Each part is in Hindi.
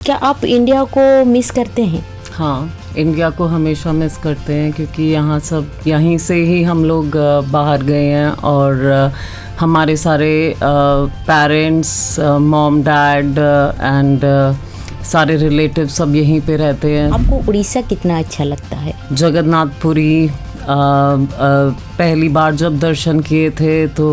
क्या आप इंडिया को मिस करते हैं? हाँ, इंडिया को हमेशा मिस करते हैं क्योंकि यहाँ सब यहीं से ही हम लोग बाहर गए हैं और हमारे सारे पेरेंट्स, मॉम, डैड एंड सारे रिलेटिव सब यहीं पे रहते हैं। आपको उड़ीसा कितना अच्छा लगता है? जगन्नाथपुरी पहली बार जब दर्शन किए थे तो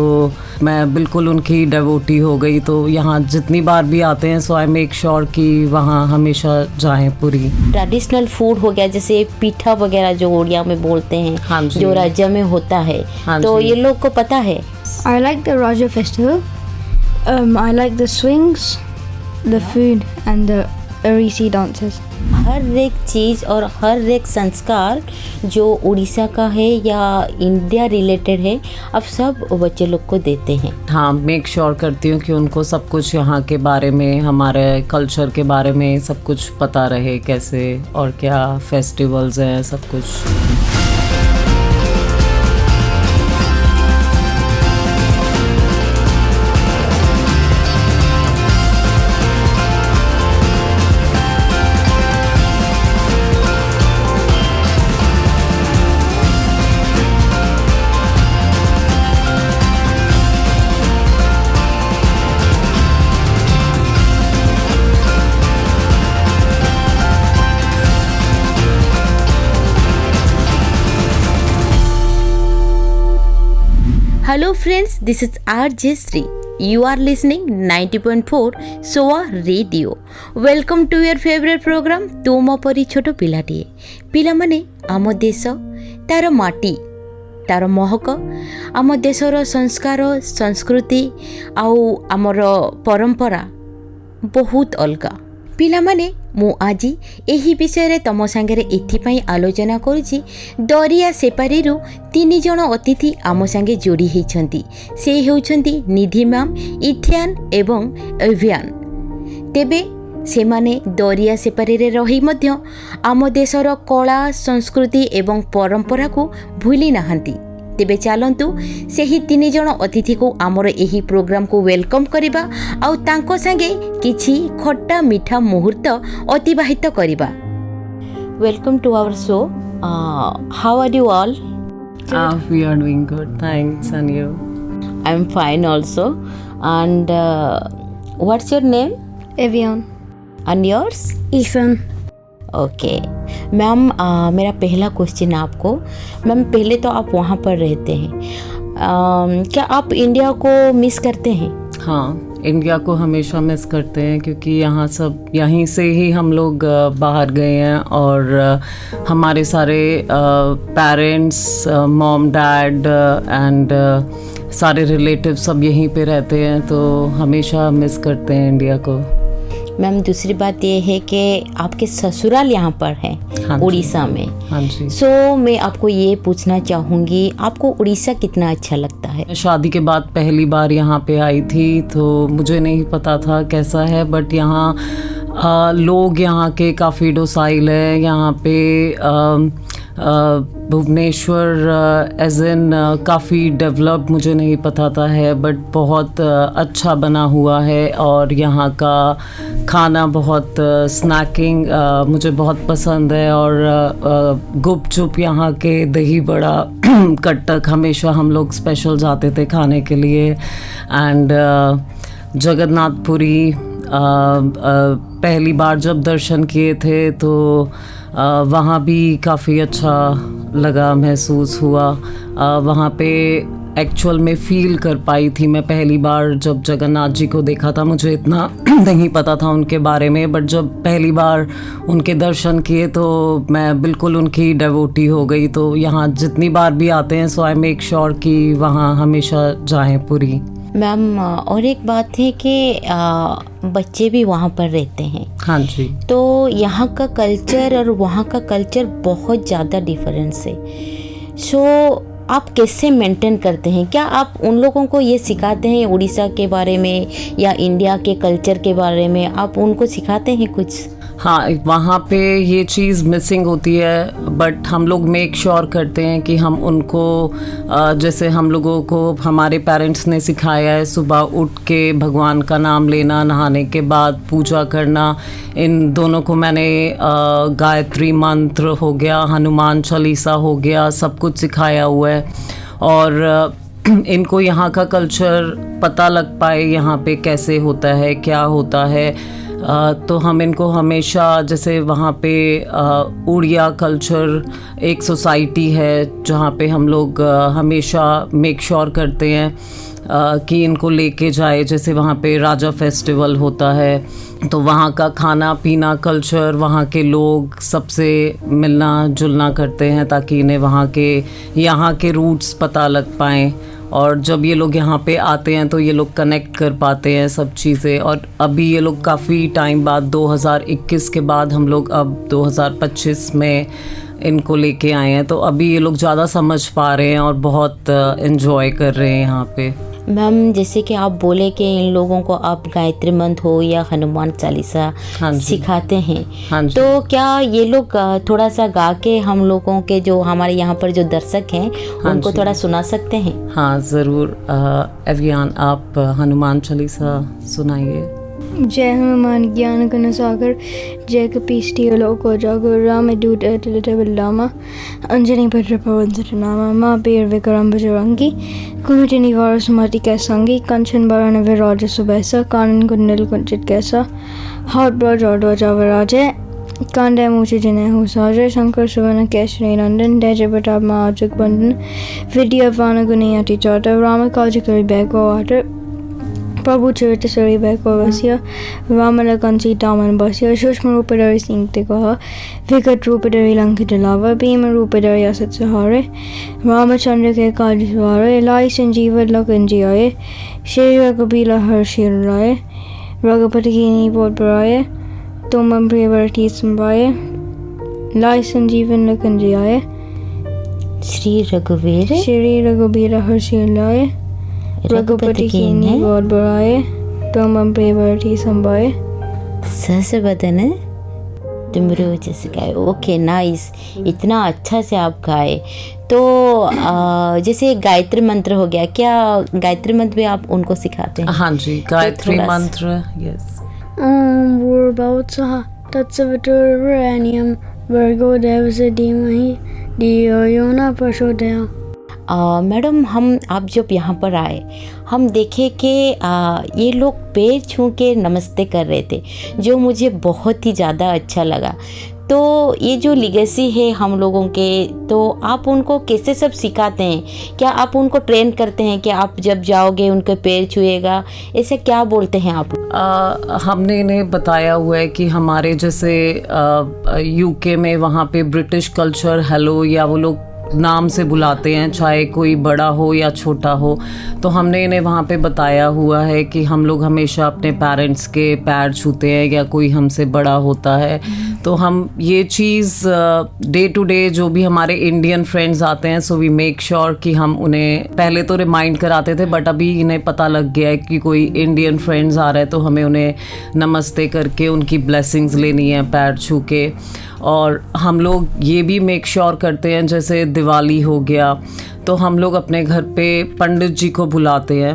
मैं बिल्कुल उनकी डेवोटी हो गई, तो यहाँ जितनी बार भी आते हैं सो आई मेक श्योर कि वहाँ हमेशा जाएं पूरी। ट्रेडिशनल फूड हो गया जैसे पीठा वगैरह जो उड़िया में बोलते हैं, हाँ जी, जो राज्य में होता है, हाँ तो जी, ये लोग को पता है। I like the Raja festival. I like the swings, the food and the Orisi dances. हर एक चीज़ और हर एक संस्कार जो उड़ीसा का है या इंडिया रिलेटेड है अब सब बच्चे लोग को देते हैं। हाँ, मेक श्योर करती हूँ कि उनको सब कुछ यहाँ के बारे में, हमारे कल्चर के बारे में सब कुछ पता रहे, कैसे और क्या फेस्टिवल्स हैं, सब कुछ। Hello friends, this is RJ Sri. You are listening 90.4 SOA Radio. Welcome to your favorite program तुम परी छोट पिलाटिए। पिलामाने आम देश, तार माटी, तार महक, आम देशर संस्कार, संस्कृति आउ आमर परंपरा बहुत अलगा। पिलामाने मु आजी एही विषय तम सांगरे एथिपाई आलोचना करुछि। दरिया सेपारीरु 3 जण अतिथि आम सांगे जोड़ी होइछंती। से हेउछंती निधि मैम, इथियान एवं एवियान। तेबे सेमाने दरिया सेपारी रे रही मध्य आम देशर कला, संस्कृति एवं परंपरा को भूली नाहंती। तेबे चलतु से ही 3 जण अतिथि को आमर एही प्रोग्राम को वेलकम करिबा आउ तांको संगे किछि खट्टा मीठा मुहूर्त अतिबाहित करिबा। Welcome to our show. How are you all? We are doing good, thanks. And you? I am fine also. And what's your name? Evian. And yours? Ethan. Okay ma'am, मेरा पहला क्वेश्चन आपको। मैम, पहले तो आप वहाँ पर रहते हैं, क्या आप इंडिया को मिस करते हैं? हाँ, इंडिया को हमेशा मिस करते हैं क्योंकि यहाँ सब यहीं से ही हम लोग बाहर गए हैं और हमारे सारे पेरेंट्स, मॉम, डैड एंड सारे रिलेटिव सब यहीं पे रहते हैं, तो हमेशा मिस करते हैं इंडिया को। मैम, दूसरी बात ये है कि आपके ससुराल यहाँ पर है, हाँ उड़ीसा में। हाँ जी। सो मैं आपको ये पूछना चाहूँगी, आपको उड़ीसा कितना अच्छा लगता है? शादी के बाद पहली बार यहाँ पे आई थी तो मुझे नहीं पता था कैसा है, बट यहाँ लोग यहाँ के काफ़ी डोसाइल है। यहाँ पे भुवनेश्वर एज इन काफ़ी डेवलप मुझे नहीं पता था है, बट बहुत अच्छा बना हुआ है और यहाँ का खाना बहुत स्नैकिंग मुझे बहुत पसंद है। और गुपचुप, यहाँ के दही बड़ा, कट्टक हमेशा हम लोग स्पेशल जाते थे खाने के लिए। एंड जगन्नाथपुरी पहली बार जब दर्शन किए थे तो वहाँ भी काफ़ी अच्छा लगा, महसूस हुआ। वहाँ पे एक्चुअल में फ़ील कर पाई थी मैं पहली बार जब जगन्नाथ जी को देखा था। मुझे इतना नहीं पता था उनके बारे में, बट जब पहली बार उनके दर्शन किए तो मैं बिल्कुल उनकी डेवोटी हो गई। तो यहाँ जितनी बार भी आते हैं सो आई मेक श्योर कि वहाँ हमेशा जाएं पूरी। मैम, और एक बात है कि बच्चे भी वहाँ पर रहते हैं। हाँ जी। तो यहाँ का कल्चर और वहाँ का कल्चर बहुत ज़्यादा डिफरेंस है। सो आप कैसे मेंटेन करते हैं? क्या आप उन लोगों को ये सिखाते हैं उड़ीसा के बारे में या इंडिया के कल्चर के बारे में? आप उनको सिखाते हैं कुछ? हाँ, वहाँ पे ये चीज़ मिसिंग होती है, बट हम लोग मेक श्योर करते हैं कि हम उनको जैसे हम लोगों को हमारे पेरेंट्स ने सिखाया है, सुबह उठ के भगवान का नाम लेना, नहाने के बाद पूजा करना। इन दोनों को मैंने गायत्री मंत्र हो गया, हनुमान चालीसा हो गया, सब कुछ सिखाया हुआ है। और इनको यहाँ का कल्चर पता लग पाए, यहाँ पे कैसे होता है, क्या होता है। तो हम इनको हमेशा, जैसे वहाँ पे उड़िया कल्चर एक सोसाइटी है जहाँ पे हम लोग हमेशा मेक श्योर करते हैं कि इनको लेके जाए। जैसे वहाँ पे राजा फेस्टिवल होता है, तो वहाँ का खाना पीना कल्चर, वहाँ के लोग सबसे मिलना जुलना करते हैं ताकि इन्हें वहाँ के यहाँ के रूट्स पता लग पाएँ। और जब ये लोग यहाँ पे आते हैं तो ये लोग कनेक्ट कर पाते हैं सब चीज़ें। और अभी ये लोग काफ़ी टाइम बाद 2021 के बाद हम लोग अब 2025 में इनको लेके आए हैं, तो अभी ये लोग ज़्यादा समझ पा रहे हैं और बहुत एंजॉय कर रहे हैं यहाँ पे। मैम, जैसे कि आप बोले कि इन लोगों को आप गायत्री मंत्र हो या हनुमान चालीसा सिखाते हैं, हाँ जी। तो क्या ये लोग थोड़ा सा गा के हम लोगों के जो हमारे यहाँ पर जो दर्शक हैं उनको थोड़ा सुना सकते हैं? हाँ ज़रूर। एवियान, आप हनुमान चालीसा सुनाइए। जय हनुमान ज्ञान गुण सागर, जय कपीष्टि लोक उजागर, राम दूत अतुलित बलधामा, अंजनी भद्र पवन सुतनामा, माँ वीर विक्रम बजरंगी, कुमति निवार सुमति कै संगी, कंचन बरन विराज सुबैसा, कानन कुंडल कुंचित कैसा, हाथ ब्रज और ध्वजा विराजे, कांधे मूछे जिन्हें हो साजे, शंकर सुवन केशरी नंदन, जय जय प्रताप महाजग बंदन, विद्यावान गुणी अति चातर, राम काज करि बैको आतर, प्रभु चरित सरी बैको वसिया, राम लखन सीता मन बसिया, सूक्ष्म रूप धरि सिंह कहा, विकट रूप धरि लंकित लावा, भीम रूप धरि असत सहारे, रामचंद्र के काज सवारे, लाई संजीवन लखन जियाए, श्री रघुबीर हर्षि लाए, रघुपति कीन्ही बहुत बड़ाए, तुम मम प्रिय भरत समाए, लाई संजीवन लखन जियाए, श्री रघुबीर हर्षि लाए, रघुपति कीन्ही बहुत बड़ाए, तुम मम प्रिय भरत समाए। सहस बदन तुम रोज से गाए। Okay, nice. इतना अच्छा से आप गाए। तो जैसे गायत्री मंत्र हो गया, क्या गायत्री मंत्र भी आप उनको सिखाते हैं? हाँ जी, गायत्री मंत्र, यस। ओम भूर्भुवस्सुः तत्सवितुर्वरेण्यं भर्गो देवस्य धीमहि धियो यो न प्रचोदयात्। मैडम, आप जब यहाँ पर आए, हम देखे कि ये लोग पैर छू के नमस्ते कर रहे थे, जो मुझे बहुत ही ज़्यादा अच्छा लगा। तो ये जो लिगेसी है हम लोगों के, तो आप उनको कैसे सब सिखाते हैं? क्या आप उनको ट्रेन करते हैं कि आप जब जाओगे उनके पैर छुएगा, ऐसे क्या बोलते हैं आप? हमने इन्हें बताया हुआ है कि हमारे जैसे यूके में वहाँ पे ब्रिटिश कल्चर हेलो या वो लोग नाम से बुलाते हैं, चाहे कोई बड़ा हो या छोटा हो। तो हमने इन्हें वहाँ पे बताया हुआ है कि हम लोग हमेशा अपने पेरेंट्स के पैर छूते हैं या कोई हमसे बड़ा होता है। तो हम ये चीज़ डे टू डे जो भी हमारे इंडियन फ्रेंड्स आते हैं, सो वी मेक श्योर कि हम उन्हें पहले तो रिमाइंड कराते थे, बट अभी इन्हें पता लग गया है कि कोई इंडियन फ्रेंड्स आ रहे हैं तो हमें उन्हें नमस्ते करके उनकी ब्लेसिंग्स लेनी है पैर छू के। और हम लोग ये भी मेक श्योर करते हैं, जैसे दिवाली हो गया तो हम लोग अपने घर पे पंडित जी को बुलाते हैं,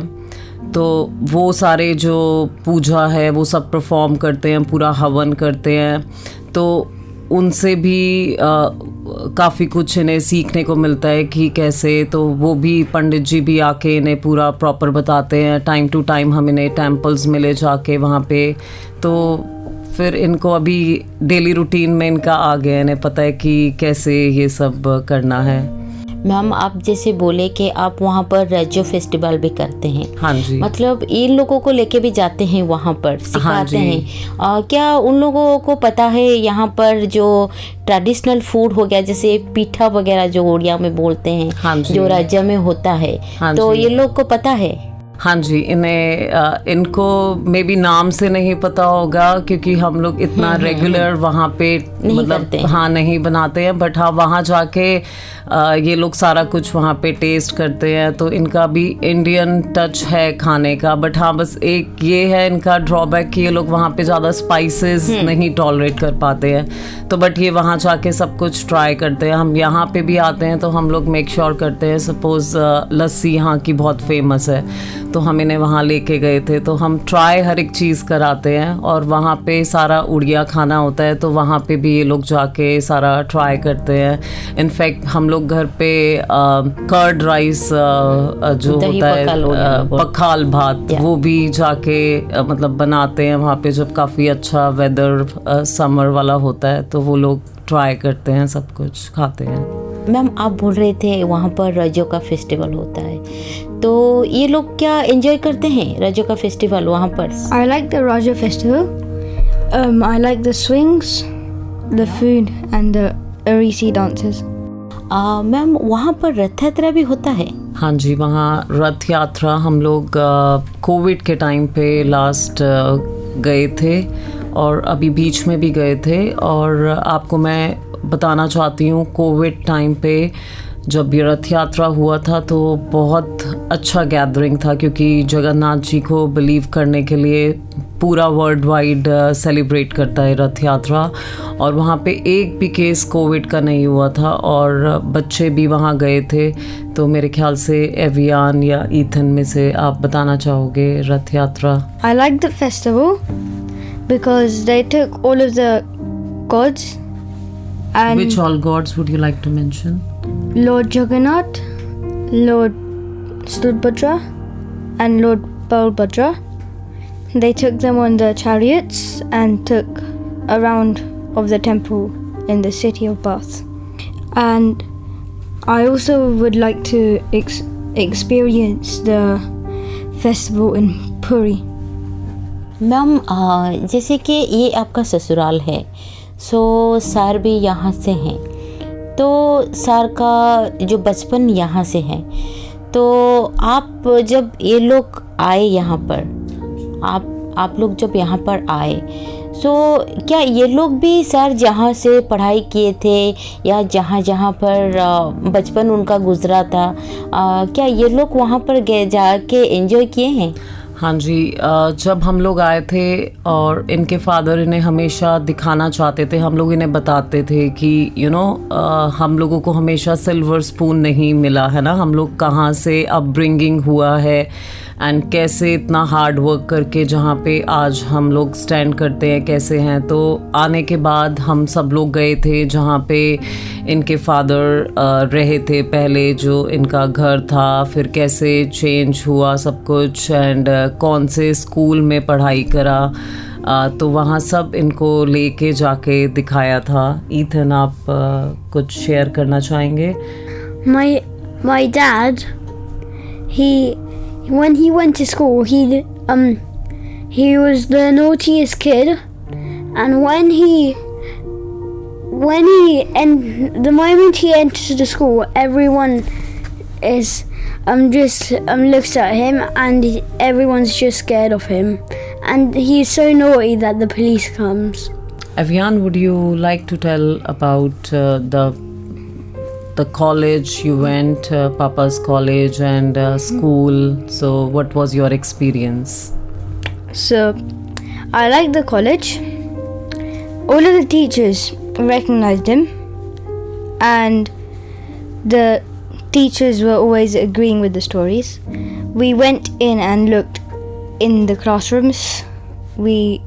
तो वो सारे जो पूजा है वो सब परफॉर्म करते हैं, पूरा हवन करते हैं। तो उनसे भी काफ़ी कुछ इन्हें सीखने को मिलता है कि कैसे, तो वो भी पंडित जी भी आके इन्हें पूरा प्रॉपर बताते हैं। टाइम टू टाइम हम इन्हें टेम्पल्स में ले जाके वहाँ पे, तो फिर इनको अभी डेली रूटीन में इनका आ गया, इन्हें पता है कि कैसे ये सब करना है। मैम, आप जैसे बोले कि आप वहाँ पर राज्य फेस्टिवल भी करते हैं। हाँ जी। मतलब इन लोगों को लेके भी जाते हैं वहाँ पर, सिखाते हैं। क्या उन लोगों को पता है यहाँ पर जो ट्रेडिशनल फूड हो गया, जैसे पीठा वगैरह जो उड़िया में बोलते हैं, हाँ जो राज्य में होता है, हाँ तो जी। ये लोग को पता है? हाँ जी, इनको मे बी नाम से नहीं पता होगा क्योंकि हम लोग इतना रेगुलर वहाँ पे नहीं मतलब करते हैं। हाँ नहीं बनाते हैं, बट हाँ वहाँ जाके ये लोग सारा कुछ वहाँ पे टेस्ट करते हैं, तो इनका भी इंडियन टच है खाने का। बट हाँ बस एक ये है इनका ड्रॉबैक कि ये लोग वहाँ पे ज़्यादा स्पाइसेस नहीं टॉलरेट कर पाते हैं, तो बट ये वहाँ जाके सब कुछ ट्राई करते हैं। हम यहाँ पे भी आते हैं तो हम लोग मेक श्योर करते हैं, सपोज़ लस्सी यहाँ की बहुत फेमस है तो हम इन्हें वहाँ लेके गए थे, तो हम ट्राई हर एक चीज़ कराते हैं। और वहाँ पे सारा उड़िया खाना होता है तो वहाँ पे भी ये लोग जाके सारा ट्राई करते हैं। इनफैक्ट हम लोग घर पे कर्ड राइस जो दही होता है पखाल हो गया वो। पखाल भात, वो भी जाके मतलब बनाते हैं वहाँ पे जब काफ़ी अच्छा वेदर समर वाला होता है, तो वो लोग ट्राई करते हैं, सब कुछ खाते हैं। मैम आप बोल रहे थे वहाँ पर रजो का फेस्टिवल होता है, तो ये लोग क्या एंजॉय करते हैं रजो का फेस्टिवल वहाँ पर? I like the Raja festival. I like the swings, the food, and the Arisi dances. Ma'am वहाँ पर रथ यात्रा भी होता है? हाँ जी, वहाँ रथ यात्रा हम लोग कोविड के टाइम पे लास्ट गए थे और अभी बीच में भी गए थे। और आपको मैं बताना चाहती हूँ, कोविड टाइम पे जब ये रथ यात्रा हुआ था तो बहुत अच्छा गैदरिंग था, क्योंकि जगन्नाथ जी को बिलीव करने के लिए पूरा वर्ल्ड वाइड सेलिब्रेट करता है रथ यात्रा। और वहाँ पे एक भी केस कोविड का नहीं हुआ था और बच्चे भी वहाँ गए थे। तो मेरे ख्याल से एवियान या ईथन में से आप बताना चाहोगे रथ यात्रा? I like the festival because they took all of the gods and Which all gods would you like to mention? Lord Jagannath, Lord Subhadra, and Lord Balbhadra. They took them on the chariots and took a round of the temple in the city of Bath. And I also would like to experience the festival in Puri. Ma'am जैसे कि ये आपका ससुराल है, सो सर भी यहाँ से हैं, तो सर का जो बचपन यहाँ से है, तो आप जब ये लोग आए यहाँ पर, आप लोग जब यहाँ पर आए, सो क्या ये लोग भी सर जहाँ से पढ़ाई किए थे या जहाँ जहाँ पर बचपन उनका गुजरा था, क्या ये लोग वहाँ पर गए जाके एंजॉय किए हैं? हाँ जी, जब हम लोग आए थे और इनके फादर इन्हें हमेशा दिखाना चाहते थे, हम लोग इन्हें बताते थे कि हम लोगों को हमेशा सिल्वर स्पून नहीं मिला है ना, हम लोग कहाँ से अपब्रिंगिंग हुआ है एंड कैसे इतना हार्ड वर्क करके जहाँ पे आज हम लोग स्टैंड करते हैं कैसे हैं। तो आने के बाद हम सब लोग गए थे जहाँ पे इनके फादर रहे थे पहले, जो इनका घर था, फिर कैसे चेंज हुआ सब कुछ एंड कौन से स्कूल में पढ़ाई करा, तो वहाँ सब इनको लेके जाके दिखाया था। ईथन आप कुछ शेयर करना चाहेंगे? My dad, when he went to school, he was the naughtiest kid, and the moment he enters the school, everyone is just looks at him, and everyone's just scared of him, and he's so naughty that the police comes. Evian, would you like to tell about the college you went, Papa's college and school? So what was your experience? So, I liked the college. All of the teachers recognized him, and the teachers were always agreeing with the stories. We went in and looked in the classrooms. We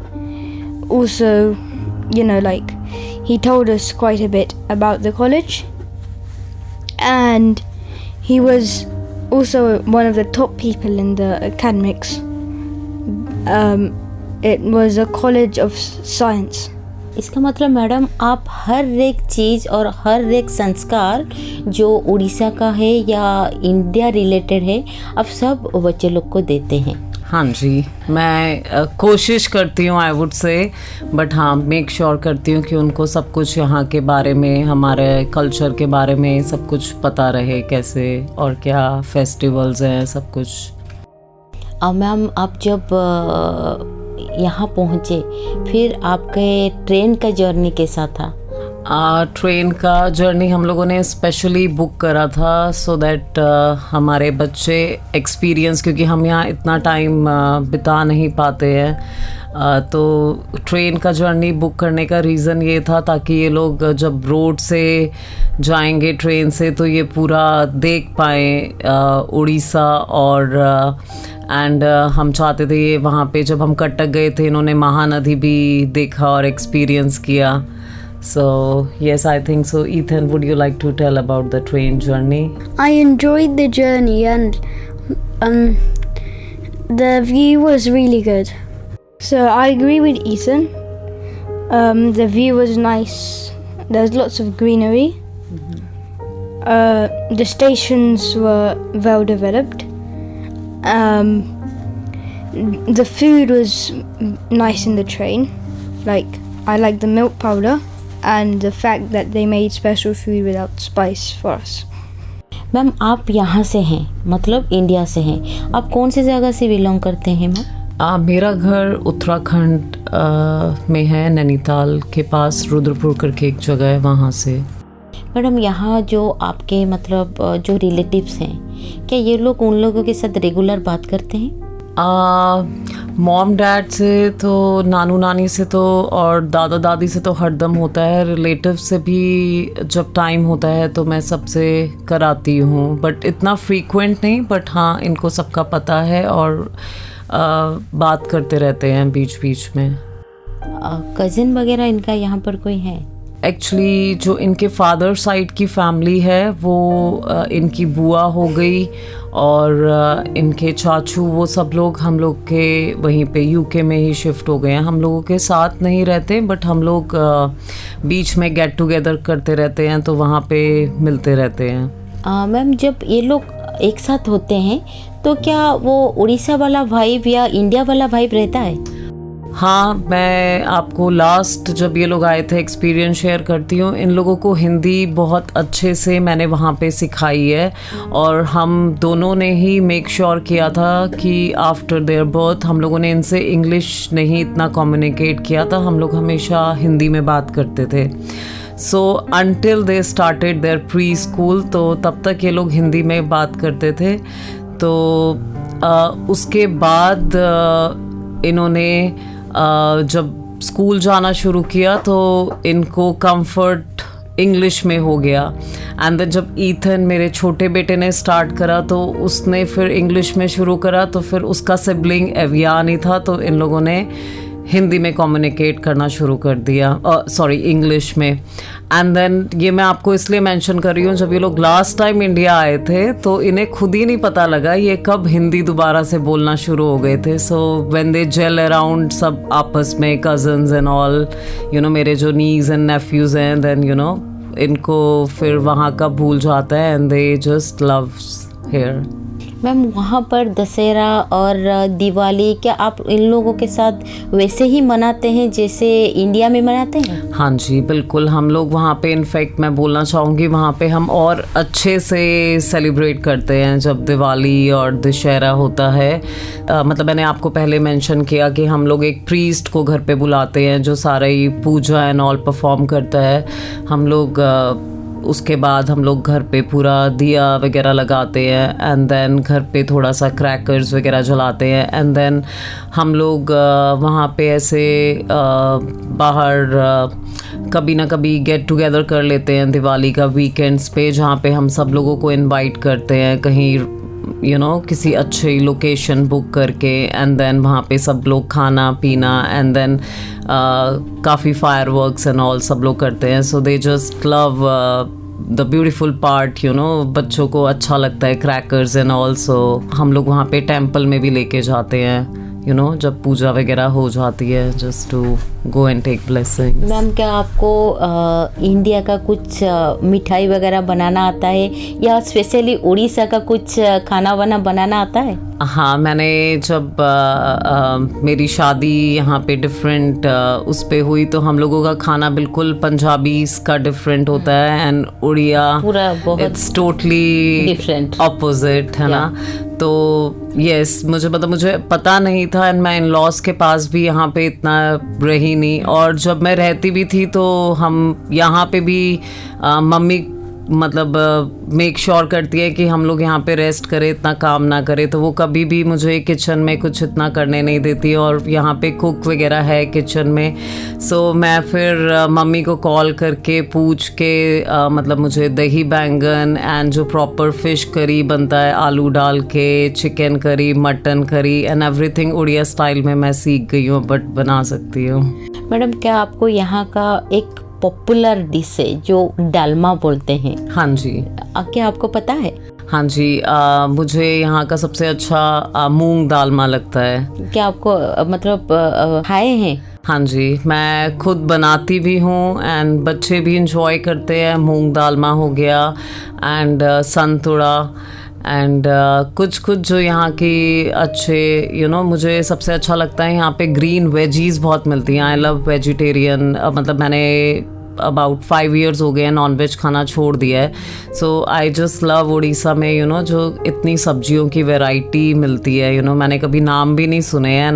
also, he told us quite a bit about the college, and he was also one of the top people in the academics. It was a college of science. इसका मतलब मैडम आप हर एक चीज़ और हर एक संस्कार जो उड़ीसा का है या इंडिया रिलेटेड है, आप सब बच्चे लोग को देते हैं? हाँ जी, मैं कोशिश करती हूँ, आई वुड से, बट हाँ मेक श्योर करती हूँ कि उनको सब कुछ यहाँ के बारे में, हमारे कल्चर के बारे में सब कुछ पता रहे, कैसे और क्या फेस्टिवल्स हैं, सब कुछ। मैम आप जब यहाँ पहुँचे फिर आपके ट्रेन का जर्नी कैसा था? ट्रेन का जर्नी हम लोगों ने स्पेशली बुक करा था सो दैट हमारे बच्चे एक्सपीरियंस, क्योंकि हम यहाँ इतना टाइम बिता नहीं पाते हैं, तो ट्रेन का जर्नी बुक करने का रीज़न ये था ताकि ये लोग जब रोड से जाएंगे ट्रेन से तो ये पूरा देख पाएँ उड़ीसा। और एंड हम चाहते थे ये वहाँ पे जब हम कटक गए थे इन्होंने महानदी भी देखा और एक्सपीरियंस किया। So yes, I think so. Ethan, would you like to tell about the train journey? I enjoyed the journey and the view was really good. So I agree with Ethan. The view was nice. There's lots of greenery. The stations were well developed. The food was nice in the train. Like I like the milk powder and the fact that they made special food without spice for us. Ma'am आप यहाँ से हैं, मतलब इंडिया से हैं, आप कौन सी जगह से बिलोंग करते हैं मैम? मेरा घर उत्तराखंड में है, नैनीताल के पास रुद्रपुर करके एक जगह है, वहाँ से। मैडम यहाँ जो आपके मतलब जो रिलेटिव्स हैं, क्या ये लोग उन लोगों के साथ रेगुलर बात करते हैं? मॉम डैड से तो, नानू नानी से तो और दादा दादी से तो हरदम होता है। रिलेटिव से भी जब टाइम होता है तो मैं सबसे कराती हूँ, बट इतना फ्रीक्वेंट नहीं, बट हाँ इनको सबका पता है और बात करते रहते हैं बीच बीच में। कज़िन वगैरह इनका यहाँ पर कोई है? एक्चुअली जो इनके फादर साइड की फैमिली है वो इनकी बुआ हो गई और इनके चाचू, वो सब लोग हम लोग के वहीं पे यूके में ही शिफ्ट हो गए हैं। हम लोगों के साथ नहीं रहते, बट हम लोग बीच में गेट टुगेदर करते रहते हैं तो वहाँ पे मिलते रहते हैं। मैम जब ये लोग एक साथ होते हैं तो क्या वो उड़ीसा वाला वाइब या इंडिया वाला वाइब रहता है? हाँ, मैं आपको लास्ट जब ये लोग आए थे एक्सपीरियंस शेयर करती हूँ। इन लोगों को हिंदी बहुत अच्छे से मैंने वहाँ पे सिखाई है और हम दोनों ने ही मेक श्योर किया था कि आफ्टर देयर बर्थ हम लोगों ने इनसे इंग्लिश नहीं इतना कम्युनिकेट किया था, हम लोग हमेशा हिंदी में बात करते थे। So until they started their pre school, तो तब तक ये लोग हिंदी में बात करते थे। तो उसके बाद इन्होंने जब स्कूल जाना शुरू किया तो इनको कंफर्ट इंग्लिश में हो गया। एंड देन जब ईथन मेरे छोटे बेटे ने स्टार्ट करा तो उसने फिर इंग्लिश में शुरू करा, तो फिर उसका सिबलिंग एवियान ही था, तो इन लोगों ने हिंदी में कम्युनिकेट करना शुरू कर दिया, सॉरी इंग्लिश में। एंड देन ये मैं आपको इसलिए मेंशन कर रही हूँ, जब ये लोग लास्ट टाइम इंडिया आए थे तो इन्हें खुद ही नहीं पता लगा ये कब हिंदी दोबारा से बोलना शुरू हो गए थे। So when they gel around सब आपस में, cousins and all, you know मेरे जो नीज एंड नेफ्यूज हैं, देन यू नो इनको फिर वहाँ का भूल जाता है and they just love here. Ma'am वहाँ पर दशहरा और दिवाली क्या आप इन लोगों के साथ वैसे ही मनाते हैं जैसे इंडिया में मनाते हैं? हाँ जी बिल्कुल, हम लोग वहाँ पे इनफैक्ट मैं बोलना चाहूँगी वहाँ पे हम और अच्छे से सेलिब्रेट करते हैं जब दिवाली और दशहरा होता है। मतलब मैंने आपको पहले मेंशन किया कि हम लोग एक प्रीस्ट को घर पे बुलाते हैं जो सारी पूजा एंड ऑल परफॉर्म करता है। हम लोग उसके बाद हम लोग घर पे पूरा दिया वगैरह लगाते हैं एंड देन घर पे थोड़ा सा क्रैकर्स वगैरह जलाते हैं एंड देन हम लोग वहाँ पे ऐसे बाहर कभी ना कभी गेट टुगेदर कर लेते हैं दिवाली का वीकेंड्स पे, जहाँ पे हम सब लोगों को इनवाइट करते हैं कहीं यू नो किसी अच्छी लोकेशन बुक करके एंड देन वहाँ पे सब लोग खाना पीना एंड देन काफ़ी फायरवर्क्स एंड ऑल सब लोग करते हैं। So they just love the beautiful part, you know बच्चों को अच्छा लगता है क्रैकर्स एंड ऑल। सो हम लोग वहाँ पे टेम्पल में भी लेके जाते हैं यू नो जब पूजा वगैरह हो जाती है, just to go and take blessing. Ma'am क्या आपको इंडिया का कुछ मिठाई वगैरह बनाना आता है या स्पेशली उड़ीसा का कुछ खाना वाना बनाना आता है? हाँ, मैंने जब मेरी शादी यहाँ पे डिफरेंट उस पे हुई तो हम लोगों का खाना बिल्कुल पंजाबी का डिफरेंट होता है एंड उड़िया पूरा बहुत इट्स टोटली डिफरेंट ऑपोजिट है ना। तो यस, मुझे पता नहीं था, एंड मैं इन लॉज के पास भी यहाँ पे इतना रही नहीं, और जब मैं रहती भी थी तो हम यहाँ पे भी मम्मी मेक श्योर करती है कि हम लोग यहाँ पे रेस्ट करें, इतना काम ना करें, तो वो कभी भी मुझे किचन में कुछ इतना करने नहीं देती, और यहाँ पे कुक वगैरह है किचन में। सो मैं फिर मम्मी को कॉल करके पूछ के मुझे दही बैंगन एंड जो प्रॉपर फिश करी बनता है आलू डाल के, chicken curry, mutton curry and everything Odia style में मैं सीख गई हूँ, बट बना सकती हूँ। मैडम, क्या आपको यहाँ का एक पॉपुलर डिश है जो डालमा बोलते हैं? हाँ जी। क्या आपको पता है? हाँ जी, मुझे यहाँ का सबसे अच्छा मूंग दालमा लगता है। क्या आपको खाए हैं? हाँ जी, मैं खुद बनाती भी हूँ एंड बच्चे भी इंजॉय करते हैं। मूंग दालमा हो गया एंड संतुड़ा एंड कुछ जो यहाँ की अच्छे मुझे सबसे अच्छा लगता है, यहाँ पे ग्रीन वेजीज बहुत मिलती हैं। आई लव वेजिटेरियन, मैंने अबाउट 5 years हो गए हैं नॉनवेज खाना छोड़ दिया है। सो आई जस्ट लव उड़ीसा में जो इतनी सब्जियों की वैरायटी मिलती है, मैंने कभी नाम भी नहीं सुने हैं,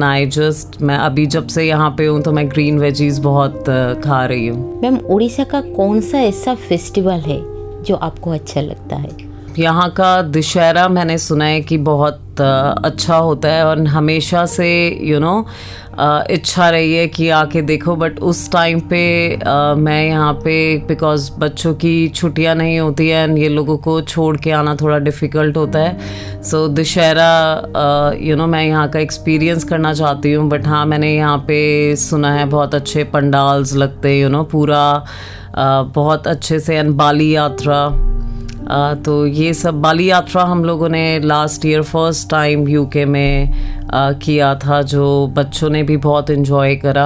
मैं अभी जब से यहाँ पे हूँ तो मैं ग्रीन वेजीज बहुत खा रही हूँ। मैम, उड़ीसा का कौन सा ऐसा फेस्टिवल है जो आपको अच्छा लगता है? यहाँ का दशहरा मैंने सुना है कि बहुत अच्छा होता है, और हमेशा से इच्छा रही है कि आके देखो, बट उस टाइम पे मैं यहाँ पे बिकॉज बच्चों की छुट्टियाँ नहीं होती हैं एंड ये लोगों को छोड़ के आना थोड़ा डिफ़िकल्ट होता है। सो दशहरा मैं यहाँ का एक्सपीरियंस करना चाहती हूँ, बट हाँ, मैंने यहाँ पे सुना है बहुत अच्छे पंडाल्स लगते हैं, पूरा बहुत अच्छे से, एंड बाली यात्रा। तो ये सब बाली यात्रा हम लोगों ने last year first time UK में किया था, जो बच्चों ने भी बहुत इन्जॉय करा।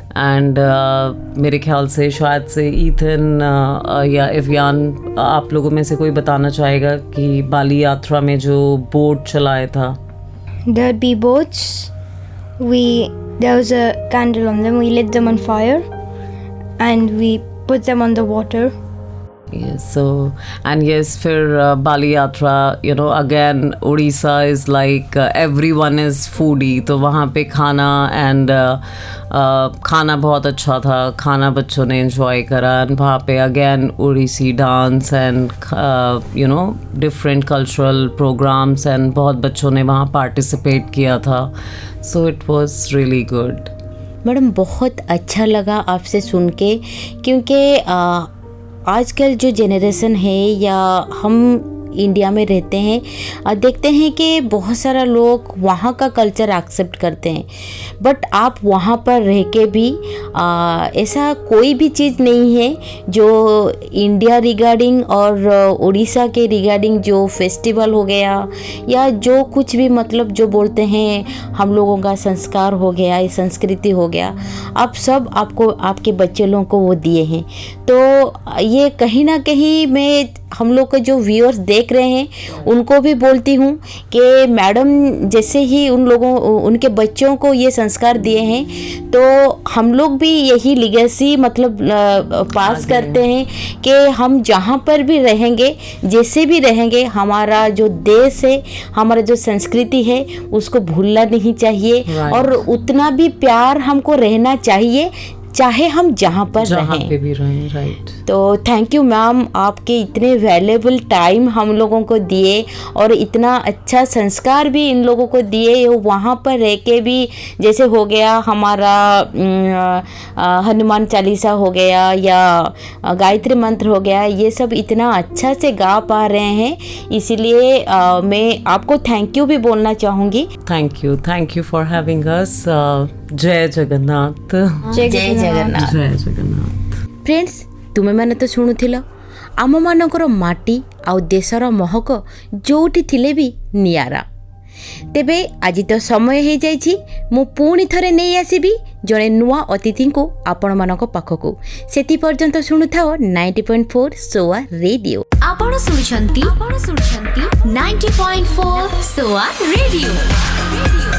एंड मेरे ख्याल से शायद से ईथन या इवियान आप लोगों में से कोई बताना चाहेगा कि बाली यात्रा में जो बोट चलाया था। There'd be boats. There was a candle on them. We lit them on fire and we put them on the water. Yes, so and yes, फिर बाली यात्रा, again Orissa is like everyone is foodie, तो वहाँ पे खाना एंड खाना बहुत अच्छा था, खाना बच्चों ने enjoy करा, एंड वहाँ पे again Odissi dance and different cultural programs, and बहुत बच्चों ने वहाँ participate किया था, so it was really good. Madam, बहुत अच्छा लगा आपसे सुन के, क्योंकि आजकल जो जनरेशन है या हम इंडिया में रहते हैं और देखते हैं कि बहुत सारा लोग वहाँ का कल्चर एक्सेप्ट करते हैं, बट आप वहाँ पर रह के भी ऐसा कोई भी चीज़ नहीं है जो इंडिया रिगार्डिंग और उड़ीसा के रिगार्डिंग जो फेस्टिवल हो गया या जो कुछ भी जो बोलते हैं हम लोगों का संस्कार हो गया, ये संस्कृति हो गया, आप सब आपको आपके बच्चे लोगों को वो दिए हैं। तो ये कहीं ना कहीं मैं हम लोग के जो व्यूअर्स देख रहे हैं उनको भी बोलती हूँ कि मैडम जैसे ही उनके बच्चों को ये संस्कार दिए हैं, तो हम लोग भी यही लीगेसी पास करते हैं कि हम जहाँ पर भी रहेंगे, जैसे भी रहेंगे, हमारा जो देश है, हमारा जो संस्कृति है, उसको भूलना नहीं चाहिए और उतना भी प्यार हमको रहना चाहिए चाहे हम जहाँ पे भी रहें। राइट। तो थैंक यू मैम, आपके इतने वैल्यूएबल टाइम हम लोगों को दिए और इतना अच्छा संस्कार भी इन लोगों को दिए। वहाँ पर रह के भी जैसे हो गया हमारा हनुमान चालीसा हो गया या गायत्री मंत्र हो गया, ये सब इतना अच्छा से गा पा रहे हैं, इसीलिए मैं आपको थैंक यू भी बोलना चाहूँगी। Thank you for having us. जय जगन्नाथ। जय जगन्नाथ। जय जगन्नाथ। फ्रेंड्स, तुमे मैंने तो शुणुथिल आम मानकर माटी आउ देशर महक जोटी थिले भी नियारा। तेबे आज तो समय हो जाइछि, मु पुणी थरे नहीं आसीबी जड़े नुआ अतिथि को आपण मानक पाखकु। सेति पर्यंत शुणुथाओ 90.4 सोआ रेडियो। आपण सुनुछंती 90.4 सोआ रेडियो।